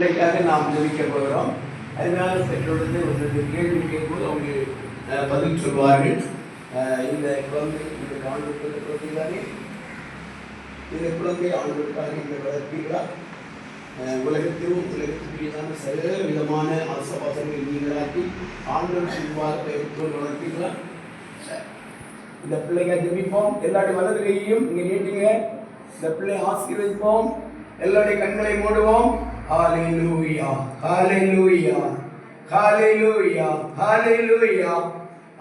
பிள்ளைக்காக நாம் ஜெபிக்க போகிறோம். அதனால பெற்றோருக்கு ஒரு கேள்வி கேட்கும்போது அவங்க பதில் சொல்வார்கள். இந்த குழந்தை இந்த ஆண்டுகளுக்கு குழந்தைதானே, இந்த குழந்தை ஆண்டுகளுக்காக இந்த வளர்ப்பீர்களா? உலகத்துக்குரியதான சில விதமான ஆசபாசங்கள் நீங்களாக்கி ஆண்டுகள் உருவாக பெற்றோர் வளர்ப்பீர்களா? இந்த பிள்ளைங்க ஜெபிப்போம். எல்லாருடைய வலது கையையும் இங்கே நீட்டுங்க. இந்த பிள்ளை ஆசீர்வதிப்போம். எல்லாருடைய கண்களை மூடுவோம். ஹalleluya ஹalleluya ஹalleluya ஹalleluya.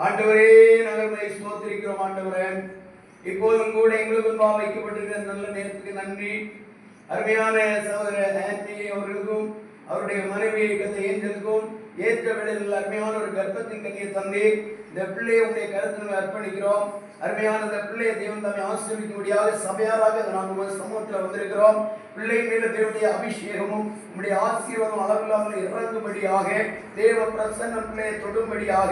ஆண்டவரே, நாங்கள் உம்மை ஸ்தோத்திரிக்கிறோம். ஆண்டவரே, இப்போதும் கூட எங்களுக்கு முன்பாக வைக்கப்பட்டிருக்கிற நல்ல நேரத்துக்கு நன்றி. அருமையான சகோதரர் ஆன்டி அவர்களுக்கும் அவருடைய மனைவியை கத்த ஏஞ்சலுக்கும் ஏற்ற வேளையில் அருமையான ஒரு கர்ப்பத்தின் கனியை தந்தி இந்த பிள்ளையை உடைய கருத்தில் அர்ப்பணிக்கிறோம். அருமையான இந்த பிள்ளையை தேவன் தம்மை ஆசீர்வதிக்கும்படியாக சபையாராக நாங்கள் சமூகத்தில் வந்திருக்கிறோம். பிள்ளை மேல தேவனுடைய அபிஷேகமும் உடைய ஆசீர்வாதம் அளவில்லாமல் இறங்கும்படியாக, தேவ பிரசன்னம் பிள்ளையை தொடும்படியாக,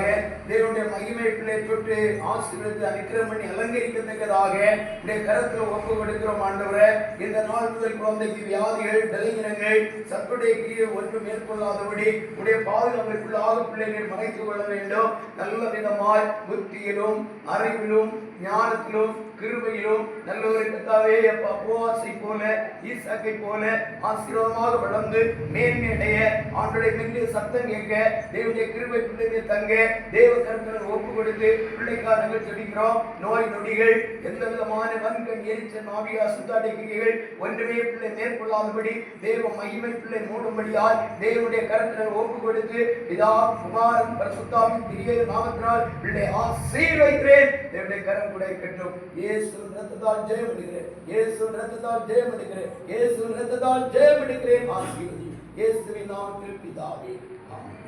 தேவனுடைய மகிமை பிள்ளை தொட்டு ஆசீர்வதித்து அனுக்கிரம் பண்ணி அலங்கரிக்கத்தக்கதாக உடைய கருத்தில் ஒப்பு கொடுக்கிறோம். ஆண்டவரே, இந்த நாள் முதல் குழந்தைக்கு வியாதிகள், பலவீனங்கள், சத்துடைய கிரியை ஒன்று மேற்கொள்ளாதபடி உடைய பாதுகாப்பிற்குள்ளாக பிள்ளைகள் மறைத்துக் கொள்ள வேண்டும். நல்ல விதமாய் புத்தியிலும் அறிவிலும் ஞானத்திலும் கிருபையிலும் நல்லவரை கத்தாவே அப்போவாசை போல ஈசாக்கை போல ஆசீர்வாதமாக வளர்ந்து மேன்மையடைய ஆண்டுடைய மெல்லிய சத்தம் கேட்க தேவனுடைய கிருபை பிள்ளைகளை தங்க தேவ கருத்துடன் ஒப்பு கொடுத்து பிள்ளைக்காரங்கள் ஜெபிக்கிறோம். நோய் நொடிகள், எந்த விதமான வன்கண் எரிச்சல் ஆவியா சுத்தாடி கிரிகள் ஒன்றுமே பிள்ளை மேற்கொள்ளாதபடி தேவ மகிமை பிள்ளை மூடும்படியால் தேவனுடைய கருத்துடன் ஒப்பு கொடுத்து பிதா குமாரன் பரிசுத்தாவின் திரிய நாமத்தினால் பிள்ளை ஆசீர்வதிக்கிறேன். தேவனுடைய கரம் கூட இருக்கட்டும். இயேசு ரத்தத்தால் ஜெயம் எடுக்கிறேன். இயேசு ரத்தத்தால் ஜெயம் எடுக்கிறேன். இயேசு ரத்தத்தால் ஜெயம் எடுக்கிறேன். ஆசீர்வதி இயேசுவின் நாமத்தில் பிதாவே. ஆமென்.